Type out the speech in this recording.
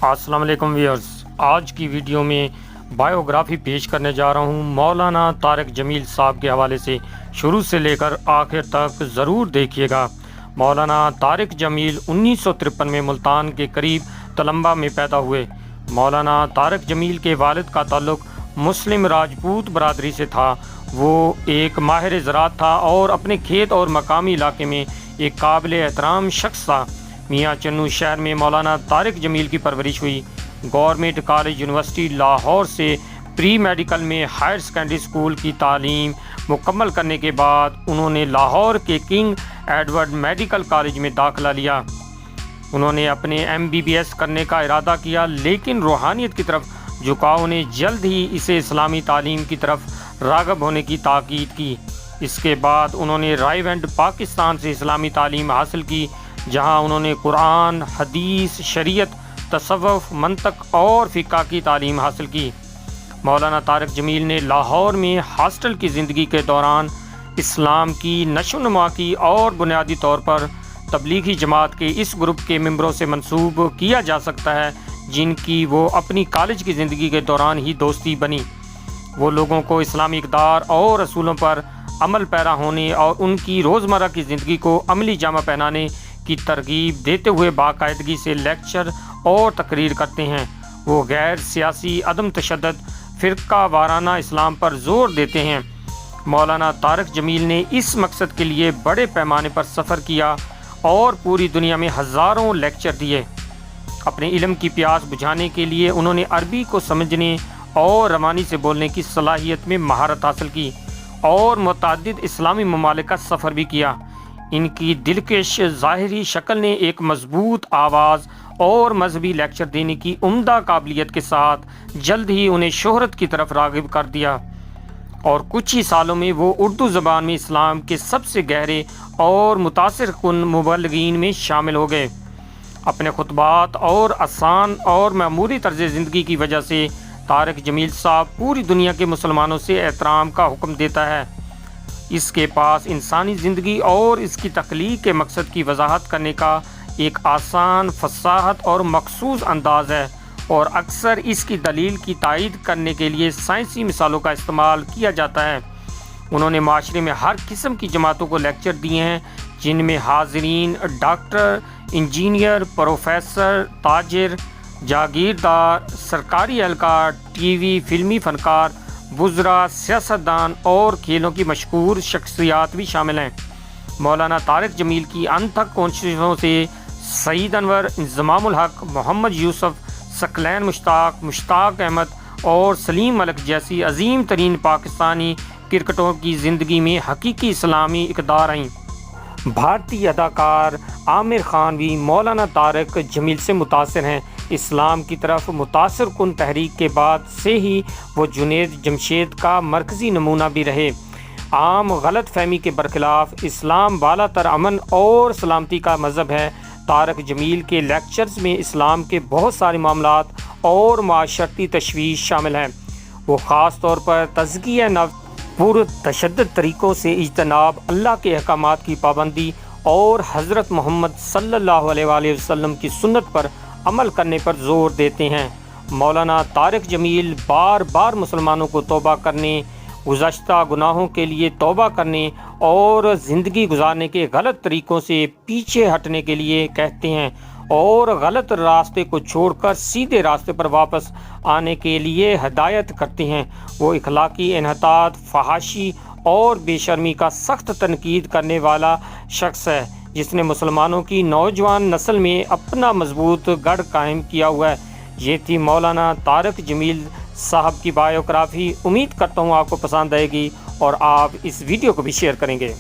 السلام علیکم ویئرز، آج کی ویڈیو میں بائیوگرافی پیش کرنے جا رہا ہوں مولانا طارق جمیل صاحب کے حوالے سے۔ شروع سے لے کر آخر تک ضرور دیکھیے گا۔ مولانا طارق جمیل 1953 میں ملتان کے قریب تلمبہ میں پیدا ہوئے۔ مولانا طارق جمیل کے والد کا تعلق مسلم راجپوت برادری سے تھا۔ وہ ایک ماہر زراعت تھا اور اپنے کھیت اور مقامی علاقے میں ایک قابل احترام شخص تھا۔ میاں چنو شہر میں مولانا طارق جمیل کی پرورش ہوئی۔ گورنمنٹ کالج یونیورسٹی لاہور سے پری میڈیکل میں ہائر سیکنڈری اسکول کی تعلیم مکمل کرنے کے بعد انہوں نے لاہور کے کنگ ایڈورڈ میڈیکل کالج میں داخلہ لیا۔ انہوں نے اپنے MBBS کرنے کا ارادہ کیا، لیکن روحانیت کی طرف جھکاؤ نے جلد ہی اسے اسلامی تعلیم کی طرف راغب ہونے کی تاکید کی۔ اس کے بعد انہوں نے رائے وینڈ پاکستان سے اسلامی تعلیم حاصل کی، جہاں انہوں نے قرآن، حدیث، شریعت، تصوف، منطق اور فقہ کی تعلیم حاصل کی۔ مولانا طارق جمیل نے لاہور میں ہاسٹل کی زندگی کے دوران اسلام کی نشو و نما کی اور بنیادی طور پر تبلیغی جماعت کے اس گروپ کے ممبروں سے منسوب کیا جا سکتا ہے جن کی وہ اپنی کالج کی زندگی کے دوران ہی دوستی بنی۔ وہ لوگوں کو اسلامی اقدار اور اصولوں پر عمل پیرا ہونے اور ان کی روزمرہ کی زندگی کو عملی جامہ پہنانے کی ترغیب دیتے ہوئے باقاعدگی سے لیکچر اور تقریر کرتے ہیں۔ وہ غیر سیاسی، عدم تشدد، فرقہ وارانہ اسلام پر زور دیتے ہیں۔ مولانا طارق جمیل نے اس مقصد کے لیے بڑے پیمانے پر سفر کیا اور پوری دنیا میں ہزاروں لیکچر دیے۔ اپنے علم کی پیاس بجھانے کے لیے انہوں نے عربی کو سمجھنے اور روانی سے بولنے کی صلاحیت میں مہارت حاصل کی اور متعدد اسلامی ممالک کا سفر بھی کیا۔ ان کی دلکش ظاہری شکل نے ایک مضبوط آواز اور مذہبی لیکچر دینے کی عمدہ قابلیت کے ساتھ جلد ہی انہیں شہرت کی طرف راغب کر دیا، اور کچھ ہی سالوں میں وہ اردو زبان میں اسلام کے سب سے گہرے اور متاثر کن مبلغین میں شامل ہو گئے۔ اپنے خطبات اور آسان اور معمولی طرز زندگی کی وجہ سے طارق جمیل صاحب پوری دنیا کے مسلمانوں سے احترام کا حکم دیتا ہے۔ اس کے پاس انسانی زندگی اور اس کی تخلیق کے مقصد کی وضاحت کرنے کا ایک آسان، فصاحت اور مخصوص انداز ہے، اور اکثر اس کی دلیل کی تائید کرنے کے لیے سائنسی مثالوں کا استعمال کیا جاتا ہے۔ انہوں نے معاشرے میں ہر قسم کی جماعتوں کو لیکچر دیے ہیں، جن میں حاضرین ڈاکٹر، انجینئر، پروفیسر، تاجر، جاگیردار، سرکاری اہلکار، TV فلمی فنکار، وزراء، سیاستدان اور کھیلوں کی مشہور شخصیات بھی شامل ہیں۔ مولانا طارق جمیل کی انتھک کوششوں سے سعید انور، انضمام الحق، محمد یوسف، ثقلین مشتاق احمد اور سلیم ملک جیسی عظیم ترین پاکستانی کرکٹروں کی زندگی میں حقیقی اسلامی اقدار آئیں۔ بھارتی اداکار عامر خان بھی مولانا طارق جمیل سے متاثر ہیں۔ اسلام کی طرف متاثر کن تحریک کے بعد سے ہی وہ جنید جمشید کا مرکزی نمونہ بھی رہے۔ عام غلط فہمی کے برخلاف اسلام بالا تر امن اور سلامتی کا مذہب ہے۔ طارق جمیل کے لیکچرز میں اسلام کے بہت سارے معاملات اور معاشرتی تشویش شامل ہیں۔ وہ خاص طور پر تزکیہ نفس، پر تشدد طریقوں سے اجتناب، اللہ کے احکامات کی پابندی اور حضرت محمد صلی اللہ علیہ وآلہ وسلم کی سنت پر عمل کرنے پر زور دیتے ہیں۔ مولانا طارق جمیل بار بار مسلمانوں کو توبہ کرنے، گزشتہ گناہوں کے لیے توبہ کرنے اور زندگی گزارنے کے غلط طریقوں سے پیچھے ہٹنے کے لیے کہتے ہیں، اور غلط راستے کو چھوڑ کر سیدھے راستے پر واپس آنے کے لیے ہدایت کرتے ہیں۔ وہ اخلاقی انحطاط، فحاشی اور بے شرمی کا سخت تنقید کرنے والا شخص ہے، جس نے مسلمانوں کی نوجوان نسل میں اپنا مضبوط گڑھ قائم کیا ہوا ہے۔ یہ تھی مولانا طارق جمیل صاحب کی بائیوگرافی۔ امید کرتا ہوں آپ کو پسند آئے گی اور آپ اس ویڈیو کو بھی شیئر کریں گے۔